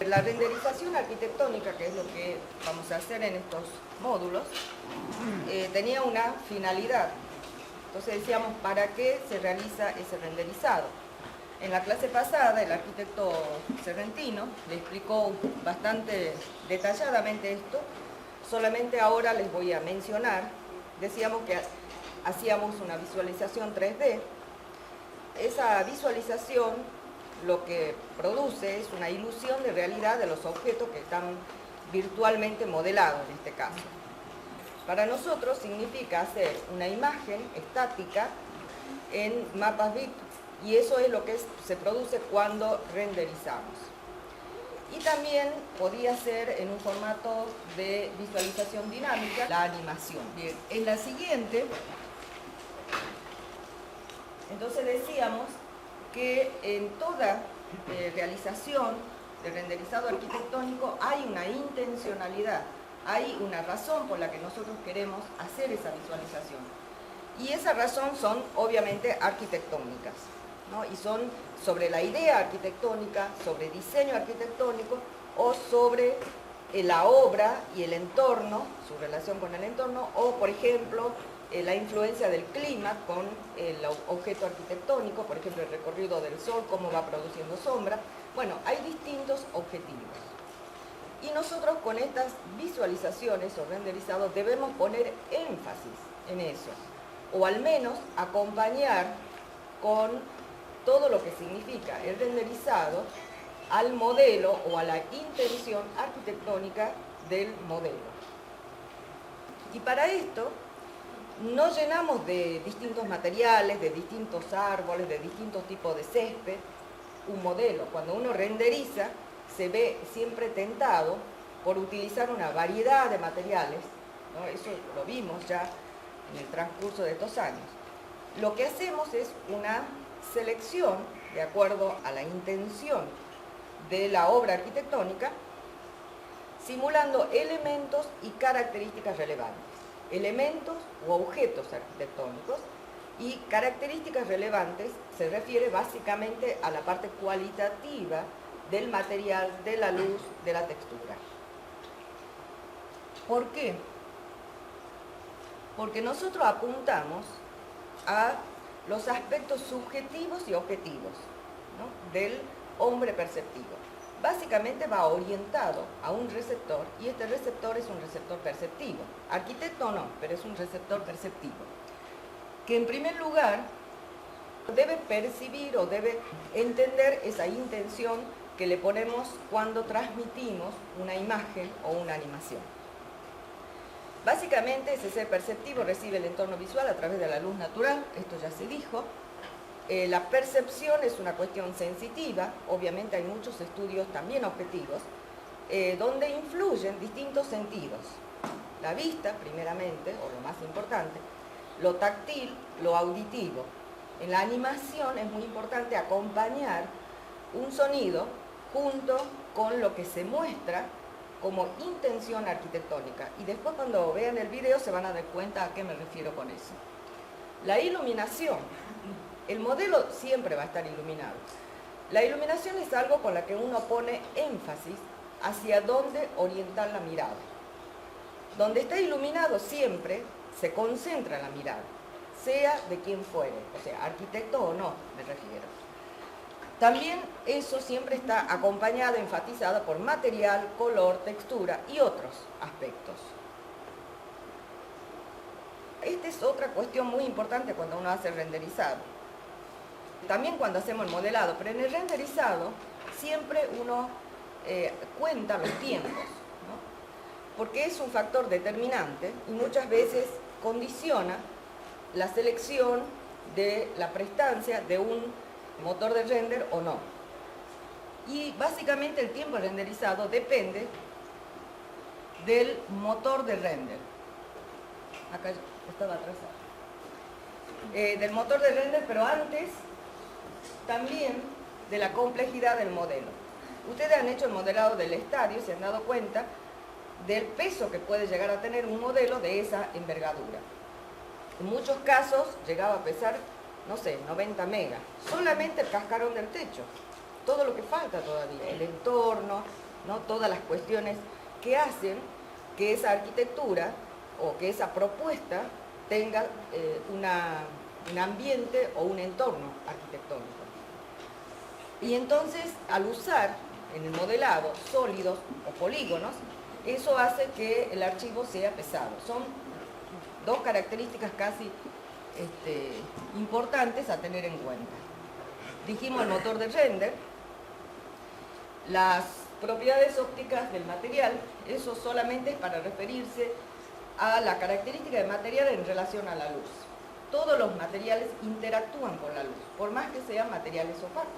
La renderización arquitectónica, que es lo que vamos a hacer en estos módulos, tenía una finalidad. Entonces decíamos, ¿para qué se realiza ese renderizado? En la clase pasada, el arquitecto Serrentino le explicó bastante detalladamente esto, solamente ahora les voy a mencionar. Decíamos que hacíamos una visualización 3D. Esa visualización lo que produce es una ilusión de realidad de los objetos que están virtualmente modelados en este caso. Para nosotros significa hacer una imagen estática en mapas BIP, y eso es lo que se produce cuando renderizamos. Y también podía ser en un formato de visualización dinámica la animación. Bien, en la siguiente, entonces decíamos que en toda realización de renderizado arquitectónico hay una intencionalidad, hay una razón por la que nosotros queremos hacer esa visualización. Y esa razón son obviamente arquitectónicas, ¿no? Y son sobre la idea arquitectónica, sobre diseño arquitectónico o sobre la obra y el entorno, su relación con el entorno, o por ejemplo la influencia del clima con el objeto arquitectónico, por ejemplo el recorrido del sol, cómo va produciendo sombra. Bueno, hay distintos objetivos. Y nosotros con estas visualizaciones o renderizados debemos poner énfasis en eso, o al menos acompañar con todo lo que significa el renderizado al modelo o a la intención arquitectónica del modelo. Y para esto no llenamos de distintos materiales, de distintos árboles, de distintos tipos de césped un modelo. Cuando uno renderiza se ve siempre tentado por utilizar una variedad de materiales, ¿no? Eso lo vimos ya en el transcurso de estos años. Lo que hacemos es una selección de acuerdo a la intención de la obra arquitectónica, simulando elementos y características relevantes. Elementos u objetos arquitectónicos, y características relevantes se refiere básicamente a la parte cualitativa del material, de la luz, de la textura. ¿Por qué? Porque nosotros apuntamos a los aspectos subjetivos y objetivos, ¿no?, del hombre perceptivo. Básicamente va orientado a un receptor, y este receptor es un receptor perceptivo. Arquitecto no, pero es un receptor perceptivo, que en primer lugar debe percibir o debe entender esa intención que le ponemos cuando transmitimos una imagen o una animación. Básicamente ese ser perceptivo recibe el entorno visual a través de la luz natural, esto ya se dijo. La percepción es una cuestión sensitiva, obviamente hay muchos estudios también objetivos, donde influyen distintos sentidos. La vista, primeramente, o lo más importante, lo táctil, lo auditivo. En la animación es muy importante acompañar un sonido junto con lo que se muestra como intención arquitectónica. Y después cuando vean el video se van a dar cuenta a qué me refiero con eso. La iluminación. El modelo siempre va a estar iluminado. La iluminación es algo con la que uno pone énfasis hacia dónde orientar la mirada. Donde está iluminado siempre se concentra la mirada, sea de quien fuere, o sea, arquitecto o no, me refiero. También eso siempre está acompañado, enfatizado por material, color, textura y otros aspectos. Esta es otra cuestión muy importante cuando uno hace el renderizado. También cuando hacemos el modelado, pero en el renderizado siempre uno cuenta los tiempos, ¿no?, porque es un factor determinante y muchas veces condiciona la selección de la prestancia de un motor de render o no. Y básicamente el tiempo renderizado depende del motor de render. Acá estaba atrasado. Del motor de render, pero antes también de la complejidad del modelo. Ustedes han hecho el modelado del estadio, se han dado cuenta del peso que puede llegar a tener un modelo de esa envergadura. En muchos casos llegaba a pesar, no sé, 90 megas. Solamente el cascarón del techo. Todo lo que falta todavía, el entorno, ¿no? Todas las cuestiones que hacen que esa arquitectura o que esa propuesta tenga un ambiente o un entorno arquitectónico. Y entonces, al usar en el modelado sólidos o polígonos, eso hace que el archivo sea pesado. Son dos características casi importantes a tener en cuenta. Dijimos el motor de render, las propiedades ópticas del material, eso solamente es para referirse a la característica del material en relación a la luz. Todos los materiales interactúan con la luz, por más que sean materiales opacos.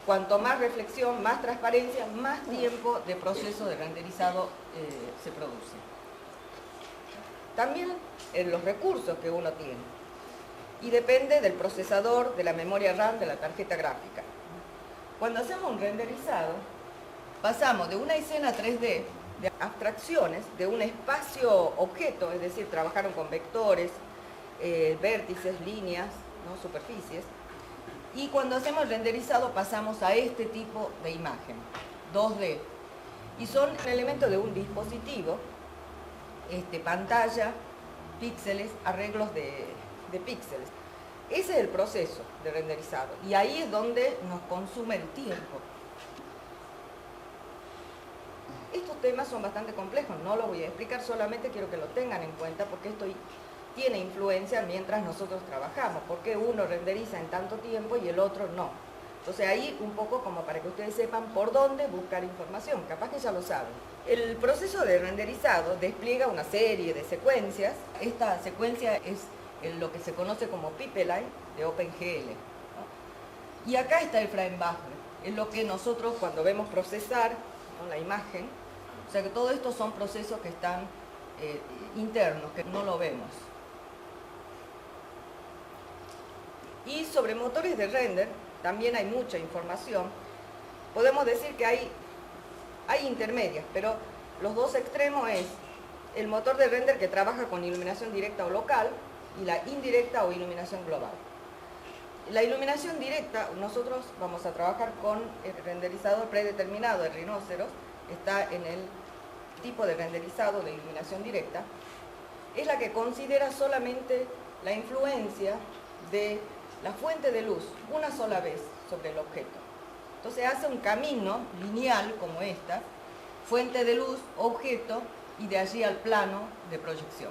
Cuanto más reflexión, más transparencia, más tiempo de proceso de renderizado se produce. También los recursos que uno tiene. Y depende del procesador, de la memoria RAM, de la tarjeta gráfica. Cuando hacemos un renderizado, pasamos de una escena 3D, de abstracciones, de un espacio objeto, es decir, trabajaron con vectores, vértices, líneas, ¿no? Superficies. Y cuando hacemos el renderizado pasamos a este tipo de imagen, 2D. Y son elementos de un dispositivo, pantalla, píxeles, arreglos de píxeles. Ese es el proceso de renderizado. Y ahí es donde nos consume el tiempo. Estos temas son bastante complejos, no los voy a explicar, solamente quiero que lo tengan en cuenta porque esto tiene influencia mientras nosotros trabajamos, porque uno renderiza en tanto tiempo y el otro no. Entonces ahí un poco como para que ustedes sepan por dónde buscar información, capaz que ya lo saben. El proceso de renderizado despliega una serie de secuencias. Esta secuencia es lo que se conoce como pipeline de OpenGL, ¿no? Y acá está el frame buffer, es lo que nosotros cuando vemos procesar, ¿no? La imagen, o sea que todo esto son procesos que están internos, que no lo vemos. Y sobre motores de render también hay mucha información. Podemos decir que hay intermedias, pero los dos extremos es el motor de render que trabaja con iluminación directa o local y la indirecta o iluminación global. La iluminación directa, nosotros vamos a trabajar con el renderizador predeterminado de Rhinoceros, está en el tipo de renderizado de iluminación directa, es la que considera solamente la influencia de la fuente de luz una sola vez sobre el objeto. Entonces hace un camino lineal como esta, fuente de luz, objeto, y de allí al plano de proyección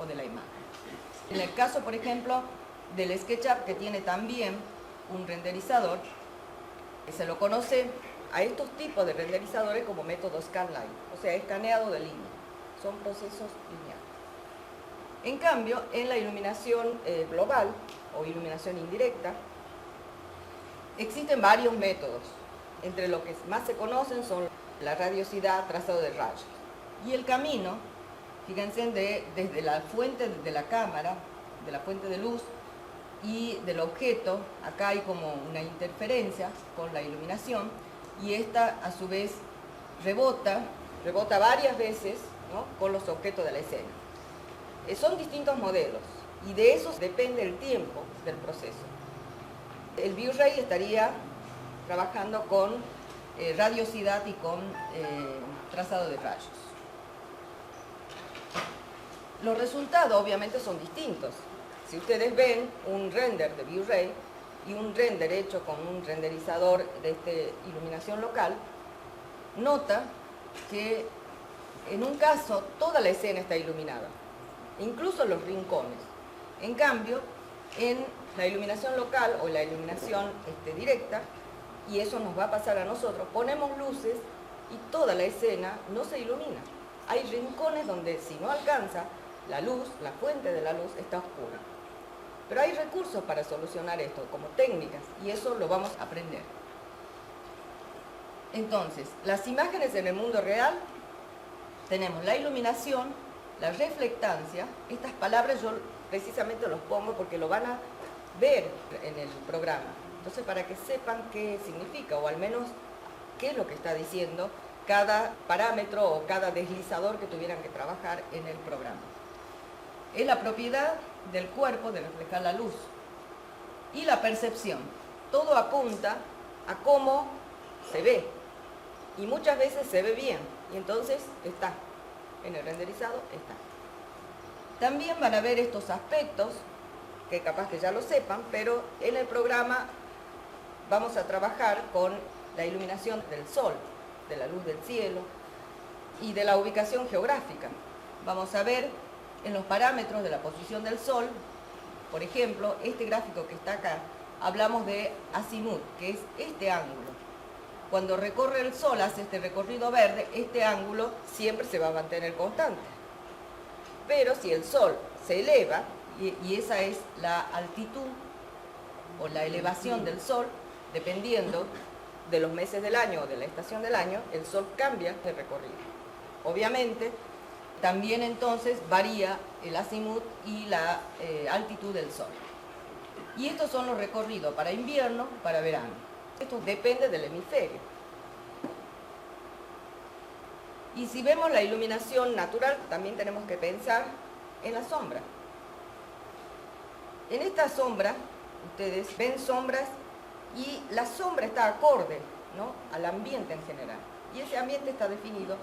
o de la imagen. En el caso, por ejemplo, del SketchUp, que tiene también un renderizador, se lo conoce a estos tipos de renderizadores como método scanline, o sea, escaneado de línea. Son procesos lineales. En cambio, en la iluminación global o iluminación indirecta, existen varios métodos. Entre los que más se conocen son la radiosidad, trazado de rayos. Y el camino, fíjense, desde la fuente de la cámara, de la fuente de luz y del objeto, acá hay como una interferencia con la iluminación y esta a su vez rebota varias veces, ¿no? Con los objetos de la escena. Son distintos modelos y de esos depende el tiempo del proceso. El ViewRay estaría trabajando con radiosidad y con trazado de rayos. Los resultados obviamente son distintos. Si ustedes ven un render de ViewRay y un render hecho con un renderizador de iluminación local, nota que en un caso toda la escena está iluminada, incluso los rincones. En cambio, en la iluminación local o la iluminación directa, y eso nos va a pasar a nosotros, ponemos luces y toda la escena no se ilumina. Hay rincones donde si no alcanza la luz, la fuente de la luz está oscura. Pero hay recursos para solucionar esto, como técnicas, y eso lo vamos a aprender. Entonces, las imágenes en el mundo real, tenemos la iluminación, la reflectancia. Estas palabras yo precisamente los pongo porque lo van a ver en el programa. Entonces, para que sepan qué significa, o al menos qué es lo que está diciendo cada parámetro o cada deslizador que tuvieran que trabajar en el programa. Es la propiedad del cuerpo de reflejar la luz. Y la percepción. Todo apunta a cómo se ve. y muchas veces se ve bien, y entonces está, en el renderizado está. También van a ver estos aspectos, que capaz que ya lo sepan, pero en el programa vamos a trabajar con la iluminación del sol, de la luz del cielo y de la ubicación geográfica. Vamos a ver en los parámetros de la posición del sol, por ejemplo, este gráfico que está acá, hablamos de azimut, que es este ángulo. Cuando recorre el sol, hace este recorrido verde, este ángulo siempre se va a mantener constante. Pero si el sol se eleva, y esa es la altitud o la elevación del sol, dependiendo de los meses del año o de la estación del año, el sol cambia de recorrido. Obviamente, también entonces varía el azimut y la altitud del sol. Y estos son los recorridos para invierno, para verano. Esto depende del hemisferio. Y si vemos la iluminación natural, también tenemos que pensar en la sombra. En esta sombra, ustedes ven sombras y la sombra está acorde, ¿no?, al ambiente en general. Y ese ambiente está definido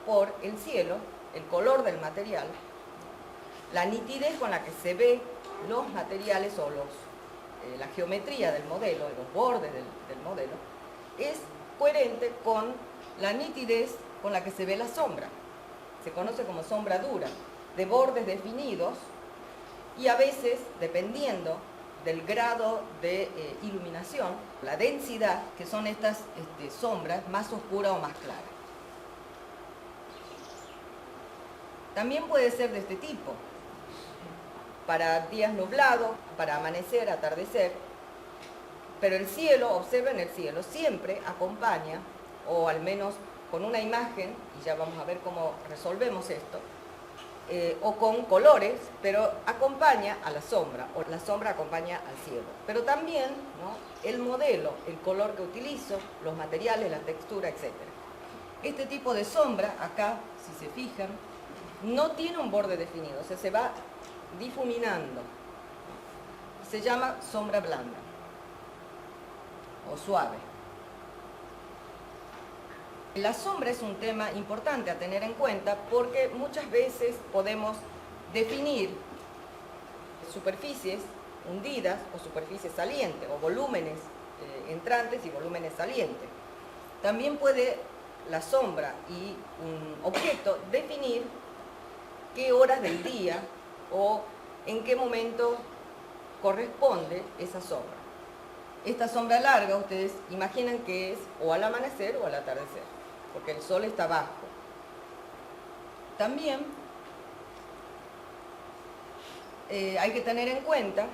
por el cielo, el color del material, la nitidez con la que se ve los materiales o la geometría del modelo, los bordes del modelo, es coherente con la nitidez con la que se ve la sombra. Se conoce como sombra dura, de bordes definidos, y a veces, dependiendo del grado de iluminación, la densidad, que son estas sombras, más oscura o más clara. También puede ser de este tipo, para días nublados, para amanecer, atardecer, pero el cielo, observen el cielo, siempre acompaña, o al menos con una imagen, y ya vamos a ver cómo resolvemos esto, o con colores, pero acompaña a la sombra, o la sombra acompaña al cielo. Pero también, ¿no?, el modelo, el color que utilizo, los materiales, la textura, etc. Este tipo de sombra, acá, si se fijan, no tiene un borde definido, o sea, se va difuminando. Se llama sombra blanda o suave. La sombra es un tema importante a tener en cuenta porque muchas veces podemos definir superficies hundidas o superficies salientes, o volúmenes entrantes y volúmenes salientes. También puede la sombra y un objeto definir qué horas del día o en qué momento corresponde esa sombra. Esta sombra larga, ustedes imaginan que es o al amanecer o al atardecer, porque el sol está abajo. También hay que tener en cuenta,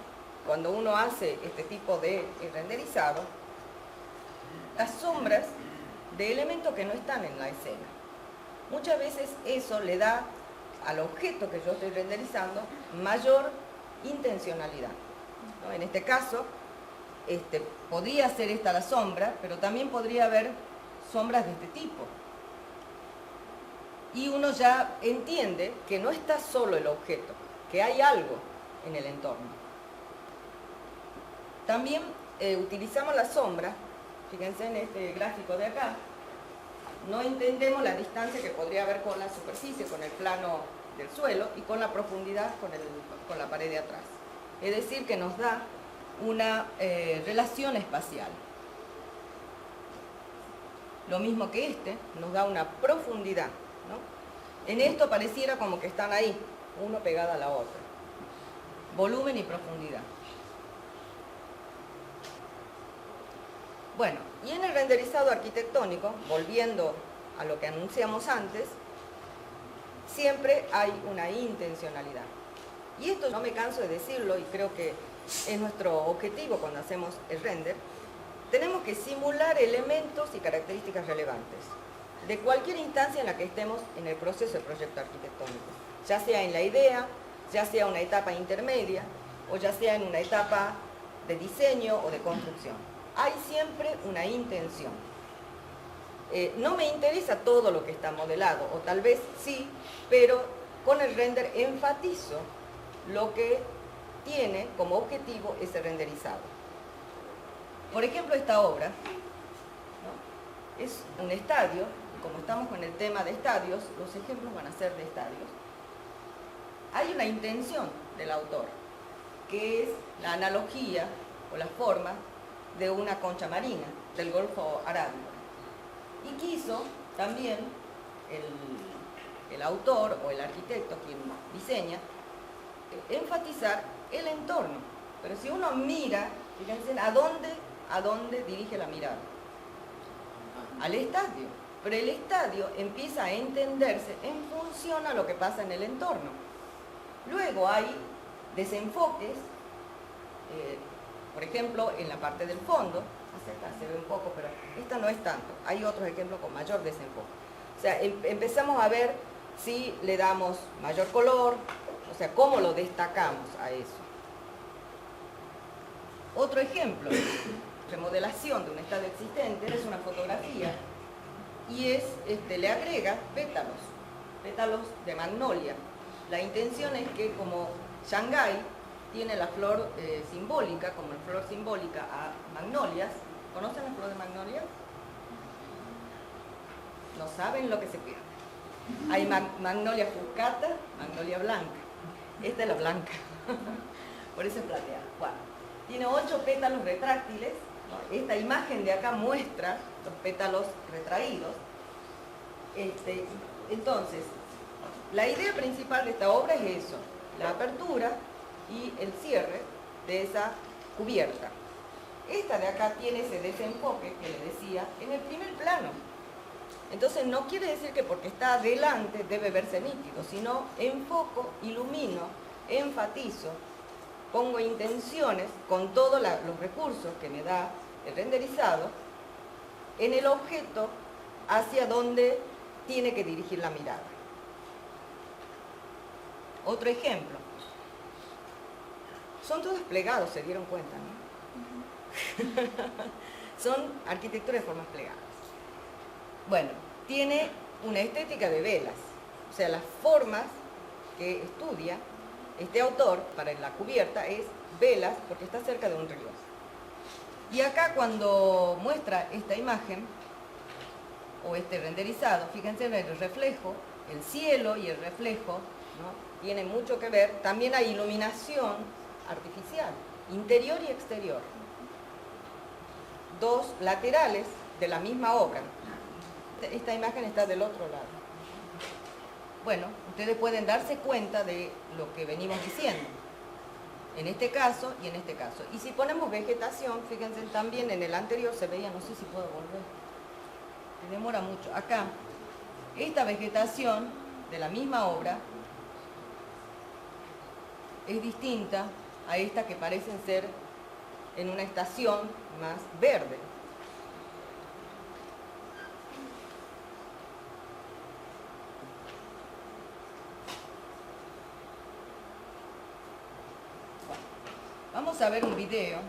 cuando uno hace este tipo de renderizado, las sombras de elementos que no están en la escena. Muchas veces eso le da al objeto que yo estoy renderizando mayor intencionalidad, ¿no? En este caso, podría ser esta la sombra, pero también podría haber sombras de este tipo. Y uno ya entiende que no está solo el objeto, que hay algo en el entorno. También utilizamos la sombra, fíjense en este gráfico de acá, no entendemos la distancia que podría haber con la superficie, con el plano del suelo, y con la profundidad con la pared de atrás. Es decir, que nos da una relación espacial. Lo mismo que nos da una profundidad, ¿no? En esto pareciera como que están ahí, uno pegado a la otra. Volumen y profundidad. Bueno, y en el renderizado arquitectónico, volviendo a lo que anunciamos antes, siempre hay una intencionalidad. Y esto no me canso de decirlo, y creo que es nuestro objetivo cuando hacemos el render. Tenemos que simular elementos y características relevantes de cualquier instancia en la que estemos en el proceso del proyecto arquitectónico, ya sea en la idea, ya sea una etapa intermedia, o ya sea en una etapa de diseño o de construcción. Hay siempre una intención. No me interesa todo lo que está modelado, o tal vez sí, pero con el render enfatizo lo que tiene como objetivo ese renderizado. Por ejemplo, esta obra, ¿no?, es un estadio, y como estamos con el tema de estadios, los ejemplos van a ser de estadios. Hay una intención del autor, que es la analogía o la forma de una concha marina del Golfo Arábigo. Y quiso también el autor o el arquitecto, quien diseña, enfatizar el entorno. Pero si uno mira, fíjense, ¿a dónde dirige la mirada? Al estadio. Pero el estadio empieza a entenderse en función a lo que pasa en el entorno. Luego hay desenfoques, por ejemplo, en la parte del fondo, hacia acá se ve un poco, pero esta no es tanto. Hay otros ejemplos con mayor desenfoque. O sea, empezamos a ver si le damos mayor color, o sea, cómo lo destacamos a eso. Otro ejemplo, remodelación de un estadio existente, es una fotografía y le agrega pétalos de magnolia. La intención es que como Shanghái tiene la flor simbólica, como la flor simbólica a magnolias, ¿conocen la flor de magnolia? No saben lo que se pierde. Hay magnolia fuscata, magnolia blanca. Esta es la blanca, por eso es plateada. Bueno, tiene 8 pétalos retráctiles, ¿no? Esta imagen de acá muestra los pétalos retraídos. Entonces, la idea principal de esta obra es eso, la apertura y el cierre de esa cubierta. Esta de acá tiene ese desenfoque que le decía en el primer plano. Entonces no quiere decir que porque está adelante debe verse nítido, sino enfoco, ilumino, enfatizo, pongo intenciones con todos los recursos que me da el renderizado en el objeto hacia donde tiene que dirigir la mirada. Otro ejemplo. Son todos plegados, se dieron cuenta, ¿no? Son arquitecturas de formas plegadas. Bueno, tiene una estética de velas, o sea, las formas que estudia este autor para la cubierta es velas porque está cerca de un río. Y acá cuando muestra esta imagen o este renderizado, fíjense en el reflejo, el cielo y el reflejo, ¿no? Tiene mucho que ver. También hay iluminación artificial, interior y exterior. Dos laterales de la misma obra. Esta imagen está del otro lado. Bueno, ustedes pueden darse cuenta de lo que venimos diciendo, en este caso y en este caso. Y si ponemos vegetación, fíjense también en el anterior se veía, no sé si puedo volver, me demora mucho. Acá, esta vegetación de la misma obra es distinta a esta que parecen ser en una estación más verde. Vamos a ver un video